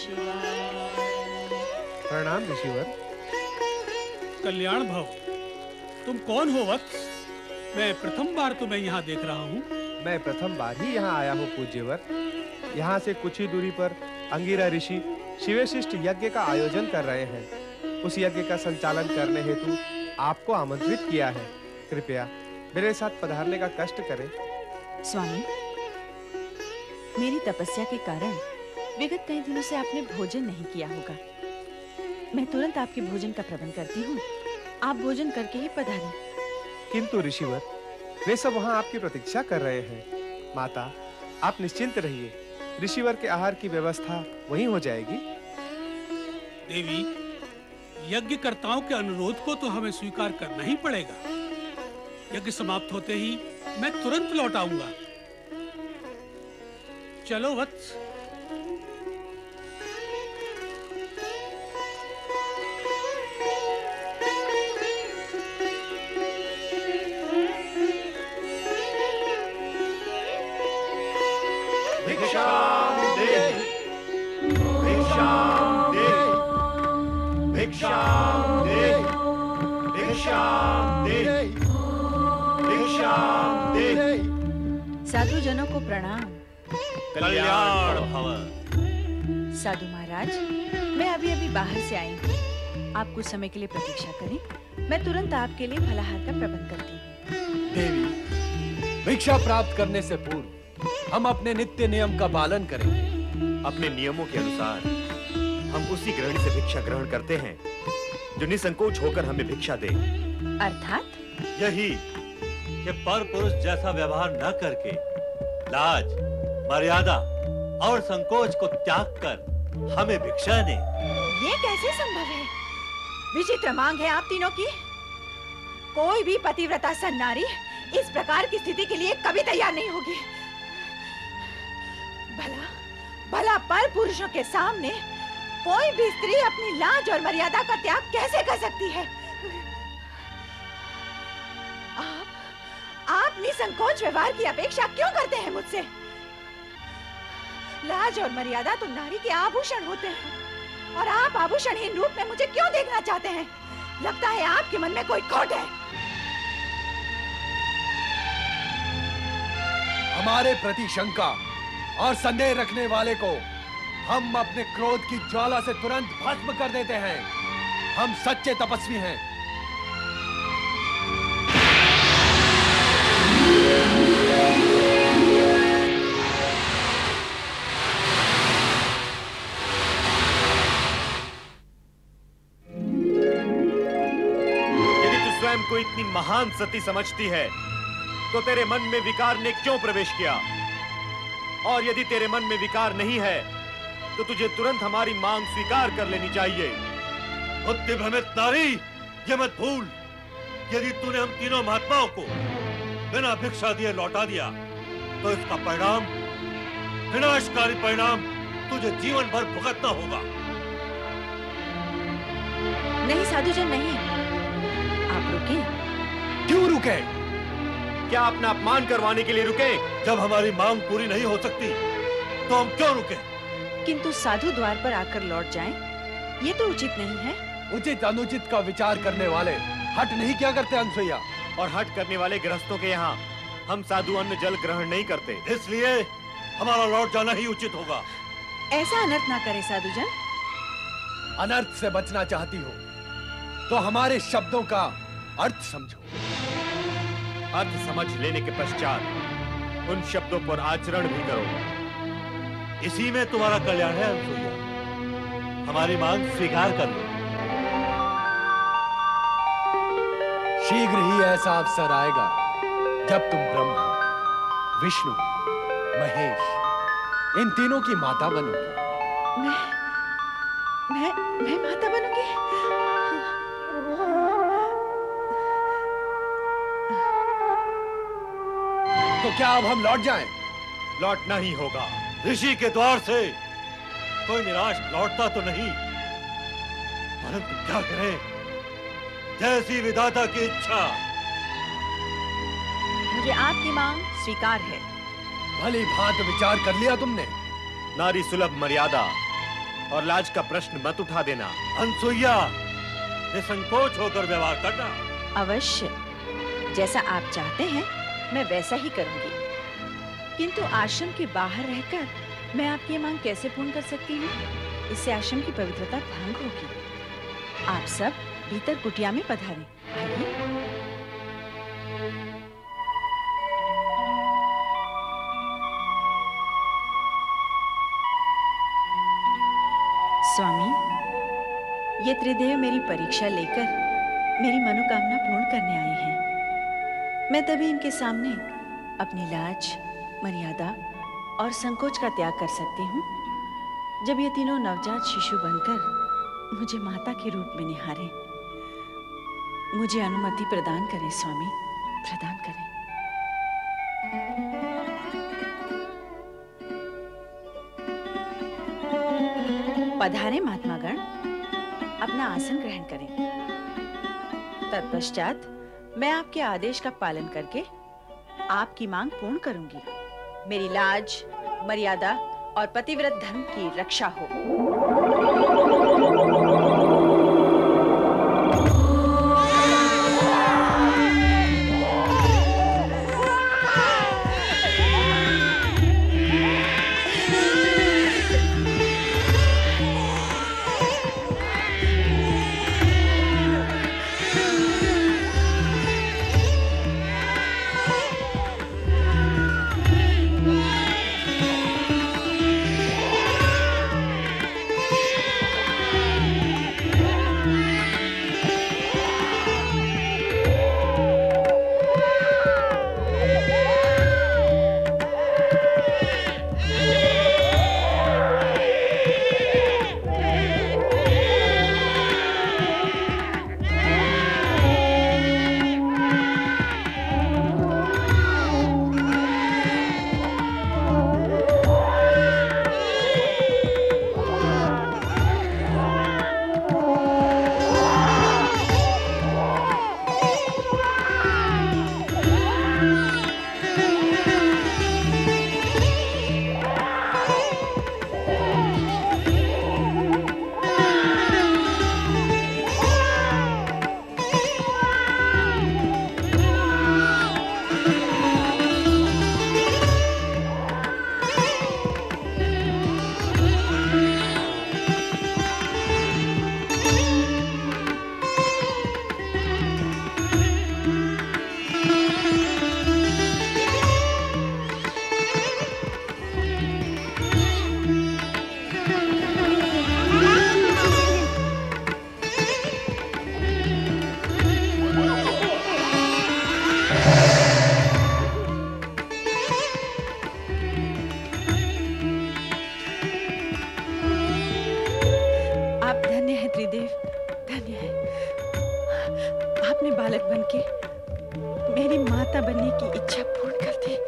शिवाय। प्रणाम ऋषिवर। कल्याण भव। तुम कौन हो वत्स? मैं प्रथम बार तुम्हें यहाँ देख रहा हूँ। मैं प्रथम बार ही यहाँ आया हूँ पूज्यवर। यहाँ से कुछ ही दूरी पर अंगिरा ऋषि शिवशिष्ट यज्ञ का आयोजन कर रहे हैं। उस यज्ञ का संचालन करने हेतु आपको आमंत्रित किया है। कृपया मेरे साथ पधारने का कष्ट करें। स्वामी, मेरी तपस्या के कारण विगत कई दिनों से आपने भोजन नहीं किया होगा। मैं तुरंत आपके भोजन का प्रबंध करती हूँ। आप भोजन करके ही पधारें। किंतु ऋषिवर, वे सब वहाँ आपकी प्रतीक्षा कर रहे हैं। माता, आप निश्चिंत रहिए। ऋषिवर के आहार की व्यवस्था वहीं हो जाएगी। देवी, यज्ञकर्ताओं के अनुरोध को तो हमें स्वीकार करना ही पड़ेगा। यज्ञ समाप्त होते ही मैं तुरंत लौट आऊंगा। चलो वत्स। भिक्षाम दे, भिक्षाम दे, भिक्षाम दे, भिक्षाम दे, भिक्षाम दे। साधु जनों को प्रणाम। कल्याण भव। साधु महाराज, मैं अभी बाहर से आई हूँ। आप कुछ समय के लिए प्रतीक्षा करें। मैं तुरंत आपके लिए फलाहार का प्रबंध करती हूँ। देवी, भिक्षा प्राप्त करने से पूर्व हम अपने नित्य नियम का पालन करेंगे। अपने नियमों के अनुसार हम उसी गृहिणी से भिक्षा ग्रहण करते हैं जो निसंकोच होकर हमें भिक्षा दे। अर्थात यही कि पर पुरुष जैसा व्यवहार न करके लाज, मर्यादा और संकोच को त्याग कर हमें भिक्षा दे। ये कैसे संभव है? विचित्र मांग है आप तीनों की। कोई भी पतिव्रता सन्नारी इस प्रकार की स्थिति के लिए कभी तैयार नहीं होगी। भला पर पुरुषों के सामने कोई भी स्त्री अपनी लाज और मर्यादा का त्याग कैसे कर सकती है? आप निसंकोच व्यवहार की अपेक्षा क्यों करते हैं मुझसे? लाज और मर्यादा तो नारी के आभूषण होते हैं, और आप आभूषणहीन रूप में मुझे क्यों देखना चाहते हैं? लगता है आपके मन में कोई खोट है। हमारे प्रति शंका और संदेह रखने वाले को हम अपने क्रोध की ज्वाला से तुरंत भस्म कर देते हैं। हम सच्चे तपस्वी हैं। यदि तू स्वयं को इतनी महान सती समझती है तो तेरे मन में विकार ने क्यों प्रवेश किया? और यदि तेरे मन में विकार नहीं है तो तुझे तुरंत हमारी मांग स्वीकार कर लेनी चाहिए। बुद्धि भ्रमित नारी, ये मत भूल, यदि तूने हम तीनों महात्माओं को बिना भिक्षा दिए लौटा दिया तो इसका परिणाम, विनाशकारी परिणाम तुझे जीवन भर भुगतना होगा। नहीं साधुजन, नहीं। आप रुके। क्यों रुके? क्या अपना अपमान करवाने के लिए रुके? जब हमारी मांग पूरी नहीं हो सकती तो हम क्यों रुके? किंतु साधु द्वार पर आकर लौट जाएं, ये तो उचित नहीं है। उचित अनुचित का विचार करने वाले हट नहीं क्या करते अनसुईया? और हट करने वाले गृहस्थों के यहाँ हम साधु अन्न जल ग्रहण नहीं करते। इसलिए हमारा लौट जाना ही उचित होगा। ऐसा अनर्थ ना करे साधुजन। अनर्थ से बचना चाहती हो तो हमारे शब्दों का अर्थ समझो। अर्थ समझ लेने के पश्चात उन शब्दों पर आचरण भी करो। इसी में तुम्हारा कल्याण है अनसुईया। हमारी मांग स्वीकार कर लो। शीघ्र ही ऐसा अवसर आएगा जब तुम ब्रह्मा, विष्णु, महेश इन तीनों की माता बनोगी। मैं माता बनूंगी? तो क्या अब हम लौट जाएं? लौटना ही होगा। ऋषि के द्वार से कोई निराश लौटता तो नहीं, परंतु क्या करें, जैसी विधाता की इच्छा। मुझे आपकी मांग स्वीकार है। भली भांति विचार कर लिया तुमने? नारी सुलभ मर्यादा और लाज का प्रश्न मत उठा देना। अनसुईया, निसंकोच होकर व्यवहार करना। अवश्य, जैसा आप चाहते हैं मैं वैसा ही करूंगी। किंतु आश्रम के बाहर रहकर मैं आपकी ये मांग कैसे पूर्ण कर सकती हूँ? इससे आश्रम की पवित्रता भंग होगी। आप सब भीतर कुटिया में पधारें। आइए। स्वामी, ये त्रिदेव मेरी परीक्षा लेकर मेरी मनोकामना पूर्ण करने आए हैं। मैं तभी इनके सामने अपनी लाज, मर्यादा और संकोच का त्याग कर सकती हूँ जब ये तीनों नवजात शिशु बनकर मुझे माता के रूप में निहारें। मुझे अनुमति प्रदान करें स्वामी, प्रदान करें। पधारे महात्मागण, अपना आसन ग्रहण करें। तत्पश्चात मैं आपके आदेश का पालन करके आपकी मांग पूर्ण करूंगी। मेरी लाज, मर्यादा और पतिव्रत धर्म की रक्षा हो। बालक बनके मेरी माता बनने की इच्छा पूर्ण कर दी।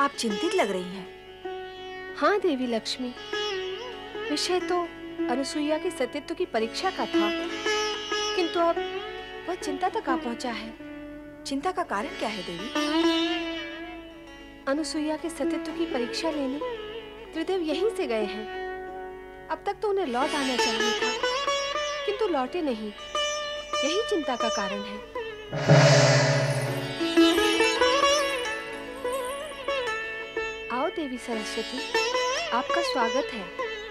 आप चिंतित लग रही हैं। हाँ देवी लक्ष्मी, विषय तो अनुसुईया के सतीत्व की परीक्षा का था, किंतु अब वह चिंता तक आ पहुंचा है। चिंता का कारण क्या है देवी? अनुसुईया के सतीत्व की परीक्षा लेने त्रिदेव यहीं से गए हैं। अब तक तो उन्हें लौट आना चाहिए था, किंतु लौटे नहीं। यही चिंता का कारण है। आओ देवी सरस्वती, आपका स्वागत है।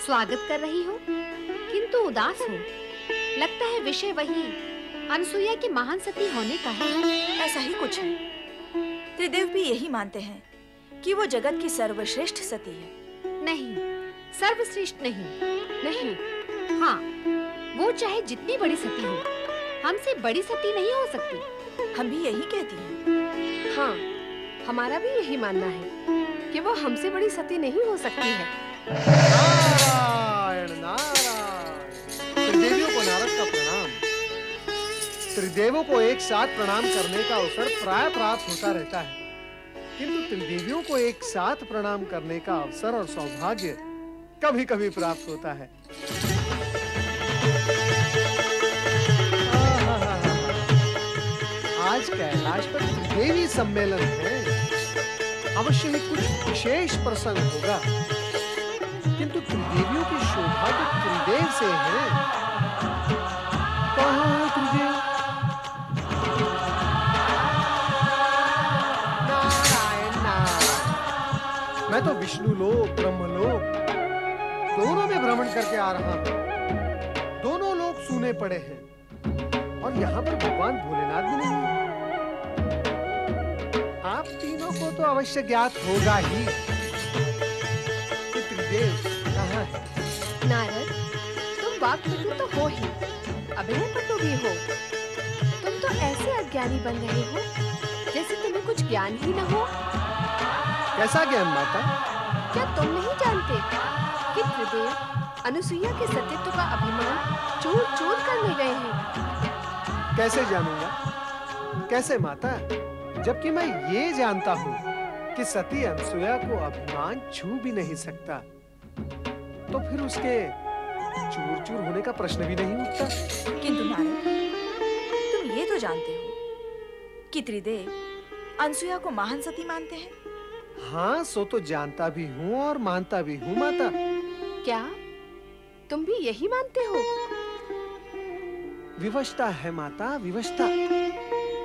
स्वागत कर रही हो, किंतु उदास हो। लगता है विषय वही अनुसुईया की महान सती होने का है। ऐसा ही कुछ है। त्रिदेव भी यही मानते हैं कि वो जगत की सर्वश्रेष्ठ सती है। नहीं, सर्वश्रेष्ठ नहीं। नहीं, हाँ, वो चाहे जितनी बड़ी सती हो, हमसे बड़ी सती नहीं हो सकती। हम भी यही कहती हैं। हाँ, हमारा भी यही मानना है कि वो हमसे बड़ी सती नहीं हो सकती है। नारायण नारायण। त्रिदेवियों को नारद का प्रणाम। त्रिदेवों को एक साथ प्रणाम करने का अवसर प्राय प्राप्त होता रहता है, किंतु त्रिदेवियों को एक साथ प्रणाम करने का अवसर और सौभाग्य कभी-कभी प्राप्त होता है। आज कैलाश पर त्रिदेवी सम्मेलन है। अवश्य ही कुछ विशेष प्रसंग होगा, किंतु त्रिदेवियों की शोभा तो त्रिदेव से है। कहाँ है त्रिदेव? नारायण नारायण। मैं तो विष्णु लोक, ब्रह्मलोक दोनों में भ्रमण करके आ रहा हूँ। दोनों लोग सूने पड़े हैं और यहाँ पर भगवान भोलेनाथ भी नहीं है। आप तीनों को तो अवश्य ज्ञात होगा ही कि त्रिदेव कहाँ है। नारद, तुम वाक्पटु तो हो ही, अभिनय पटु भी हो। तुम तो ऐसे अज्ञानी बन रहे हो जैसे तुम्हें कुछ ज्ञान ही न हो। कैसा ज्ञान माता? क्या तुम नहीं जानते कि त्रिदेव अनुसुईया के सतीत्व का अभिमान चूर चूर करने गए हैं? कैसे जानूंगा? कैसे माता? जबकि मैं ये जानता हूँ कि सती अनसुया को अभिमान छू भी नहीं सकता, तो फिर उसके चूर चूर होने का प्रश्न भी नहीं उठता। किंतु नारद, तुम ये तो जानते हो कि त्रिदेव अनसुया को महान सती मानते हैं। हाँ, सो तो जानता भी हूँ और मानता भी हूँ माता। क्या तुम भी यही मानते हो? विवशता है माता, विवशता।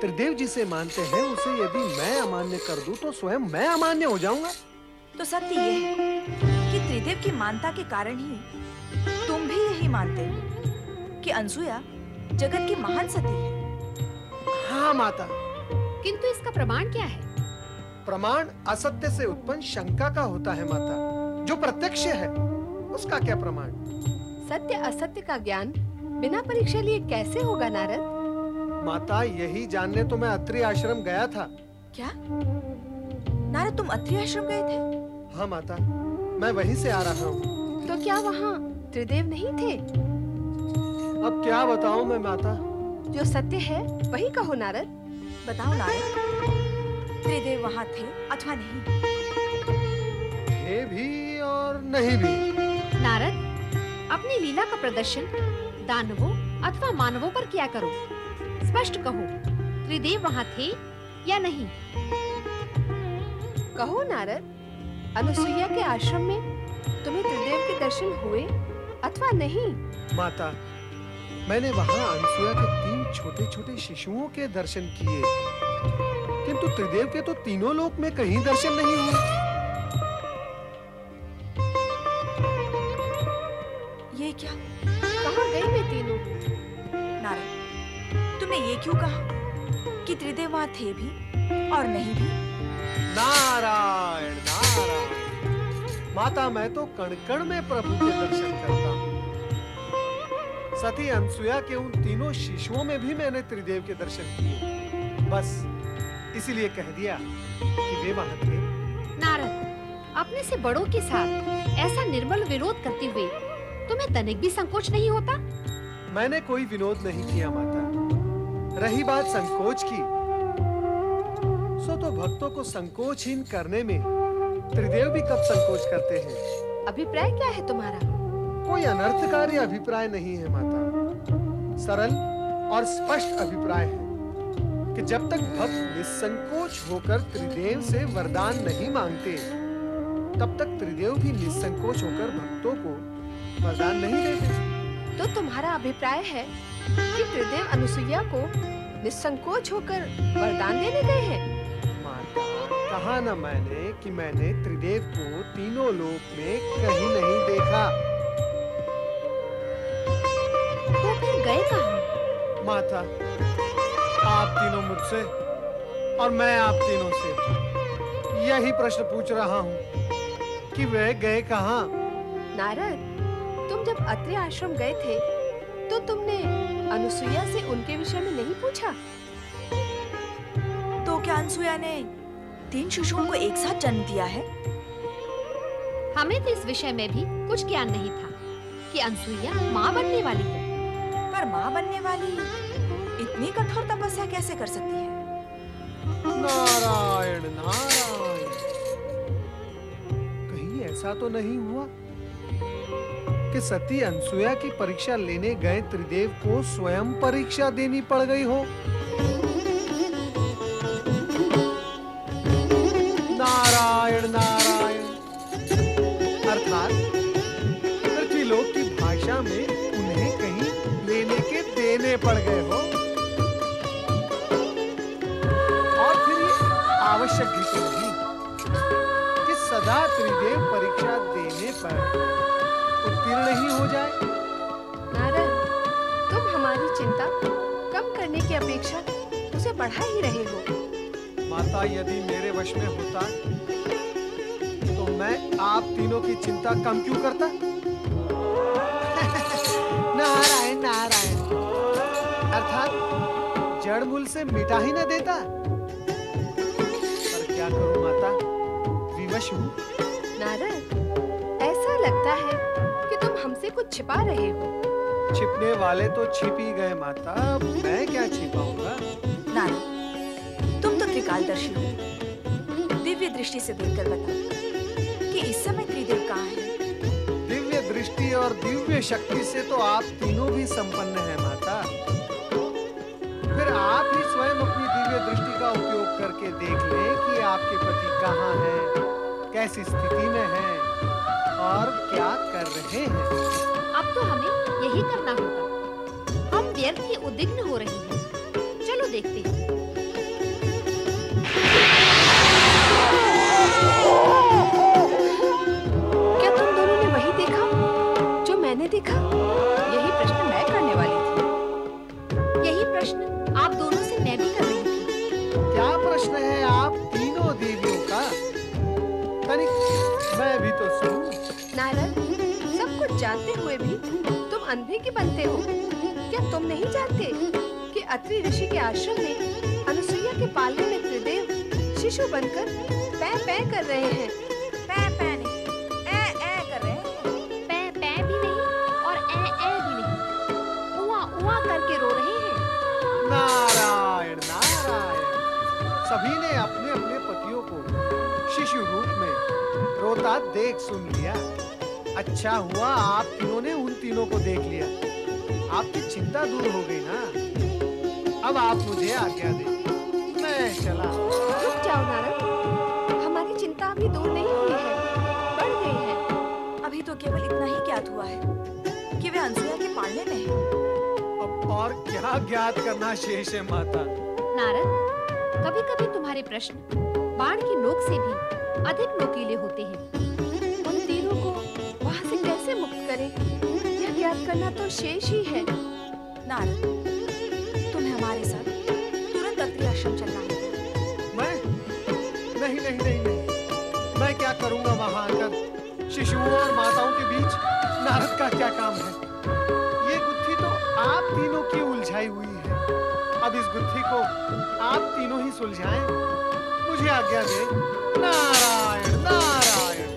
त्रिदेव जिसे मानते हैं उसे यदि मैं अमान्य कर दूं तो स्वयं मैं अमान्य हो जाऊंगा। तो सत्य यह है कि त्रिदेव की मानता के कारण ही तुम भी यही मानते हो कि अनसुया जगत की महान सती है। हाँ माता। किंतु इसका प्रमाण क्या है? प्रमाण असत्य से उत्पन्न शंका का होता है माता। जो प्रत्यक्ष है उसका क्या प्रमाण? सत्य असत्य का ज्ञान बिना परीक्षा लिए कैसे होगा नारद? माता, यही जानने तो मैं अत्रि आश्रम गया था। क्या नारद, तुम अत्रि आश्रम गए थे? हाँ माता, मैं वहीं से आ रहा हूँ। तो क्या वहाँ त्रिदेव नहीं थे? अब क्या बताऊँ मैं माता? जो सत्य है वही कहो नारद। बताओ नारद, त्रिदेव वहाँ थे अथवा नहीं? थे भी और नहीं भी। नारद, अपनी लीला का प्रदर्शन दानवों अथवा मानवों पर किया करो। स्पष्ट कहो, त्रिदेव वहाँ थे या नहीं? कहो नारद, अनुसुईया के आश्रम में तुम्हें त्रिदेव के दर्शन हुए अथवा नहीं? माता, मैंने वहाँ अनसुया के 3 छोटे-छोटे शिशुओं के दर्शन किए, किंतु त्रिदेव के तो तीनों लोक में कहीं दर्शन नहीं हुए। ये क्या? कहाँ गए वे तीनों? नारद, तुमने ये क्यों कहा कि त्रिदेव वहाँ थे भी और नहीं भी? नारायण नारायण। माता, मैं तो कण-कण में प्रभु के दर्शन करता हूँ। सती अनसुया के उन तीनों शिशुओं में भी मैंने त्रिदेव के दर्शन किए। बस इसीलिए कह दिया कि वे वहाँ थे। नारद, अपने से बड़ों के साथ ऐसा निर्मल विरोध करते हुए तुम्हें तनिक भी संकोच नहीं होता? मैंने कोई विनोद नहीं किया माता। रही बात संकोच की, सो तो भक्तों को संकोचहीन करने में त्रिदेव भी कब संकोच करते हैं। अभिप्राय क्या है तुम्हारा? कोई अनर्थकारी अभिप्राय नहीं है माता। सरल और स्पष्ट अभिप्राय है कि जब तक भक्त निसंकोच होकर त्रिदेव से वरदान नहीं मांगते, तब तक त्रिदेव भी निसंकोच होकर भक्तों को वरदान नहीं देते। तो तुम्हारा अभिप्राय है कि त्रिदेव अनुसुईया को निसंकोच होकर वरदान देने गए हैं? माता, कहा न मैंने कि मैंने त्रिदेव को तीनों लोक में कहीं नहीं देखा। तो फिर गए कहाँ? माता, आप तीनों मुझसे और मैं आप तीनों से यही प्रश्न पूछ रहा हूँ कि वे गए कहाँ? नारद, तुम जब अत्रि आश्रम गए थे तो तुमने अनुसुईया से उनके विषय में नहीं पूछा? तो क्या क्या अनसुया ने 3 शिशुओं को एक साथ जन्म दिया है? हमें तो इस विषय में भी कुछ ज्ञान नहीं था कि अनसुईया माँ बनने वाली है। पर माँ बनने वाली इतनी कठोर तपस्या कैसे कर सकती है? नारायण नारायण, कहीं ऐसा तो नहीं हुआ कि सती अनसुया की परीक्षा लेने गए त्रिदेव को स्वयं परीक्षा देनी पड़ गई हो? नारायण नारायण, अर्थात पृथ्वीलोक की भाषा में उन्हें कहीं लेने के देने पड़ गए हो। और फिर ये आवश्यक भी तो नहीं कि सदा त्रिदेव परीक्षा देने पर उत्तीर्ण ही हो जाए। नारद, तुम हमारी चिंता कम करने की अपेक्षा उसे बढ़ा ही रहे हो। माता, यदि मेरे वश में होता तो मैं आप तीनों की चिंता कम क्यों करता? नारायण नारायण, अर्थात जड़ मूल से मिटा ही न देता। पर क्या करूं माता, विवश हूं। नारद, ऐसा लगता है कि तुम हमसे कुछ छिपा रहे हो। छिपने वाले तो छिप ही गए माता, मैं क्या छिपाऊंगा? नारद, तुम तो त्रिकालदर्शी हो। दिव्य दृष्टि से देखकर बता कि इस समय त्रिदेव कहाँ हैं? दिव्य दृष्टि और दिव्य शक्ति से तो आप तीनों भी संपन्न हैं माता। फिर आप ही स्वयं अपनी दिव्य दृष्टि का उपयोग करके देख लें कि आपके पति कहाँ हैं, कैसी स्थिति में हैं और क्या कर रहे हैं। अब तो हमें यही करना होगा। हम व्यर्थ ही उद्विग्न हो रही हैं। चलो देखते हैं। क्या तुम दोनों ने वही देखा जो मैंने देखा? यही प्रश्न मैं करने वाली थी। यही प्रश्न आप दोनों से मैं भी कर रही थी। क्या प्रश्न है आप तीनों देवियों का? तनिक मैं भी तो सुनूं। नारद, सब कुछ जानते हुए भी तुम अंधे की बनते हो। क्या तुम नहीं जानते कि अत्रि ऋषि के आश्रम में अनुसुईया के पालने में त्रिदेव शिशु बनकर पै पै कर रहे हैं? पै पै नहीं, ए कर रहे हैं। पै पै भी नहीं और ए भी नहीं, उआ उआ करके रो रहे हैं। नारायण नारायण, सभी ने अपने अपने पतियों को शिशु रूप में रोता देख सुन लिया। अच्छा हुआ आप तीनों ने उन तीनों को देख लिया, आपकी चिंता दूर हो गई ना। अब आप मुझे आज्ञा दें, मैं चला। रुक जाओ नारद, हमारी चिंता अभी दूर नहीं हुई है, बढ़ गई है। अभी तो केवल इतना ही ज्ञात हुआ है कि वे अनसुया के पालने में हैं। अब और क्या ज्ञात करना शेष है माता? नारद, कभी-कभी तुम्हारे प्रश्न बाण की नोक से भी अधिक नोकीले होते हैं। उन तीनों को वहाँ से कैसे मुक्त करें, यह ज्ञात करना तो शेष ही है। नारद, तुम्हें हमारे साथ तुरंत अत्रि आश्रम चलना होगा। मैं नहीं नहीं नहीं नहीं, मैं क्या करूंगा वहां आकर? शिशुओं और माताओं के बीच नारद का क्या काम है? ये गुत्थी तो आप तीनों की उलझाई हुई है। अब इस गुत्थी को आप तीनों ही सुलझाएं। मुझे आज्ञा दें। नारायण नारायण।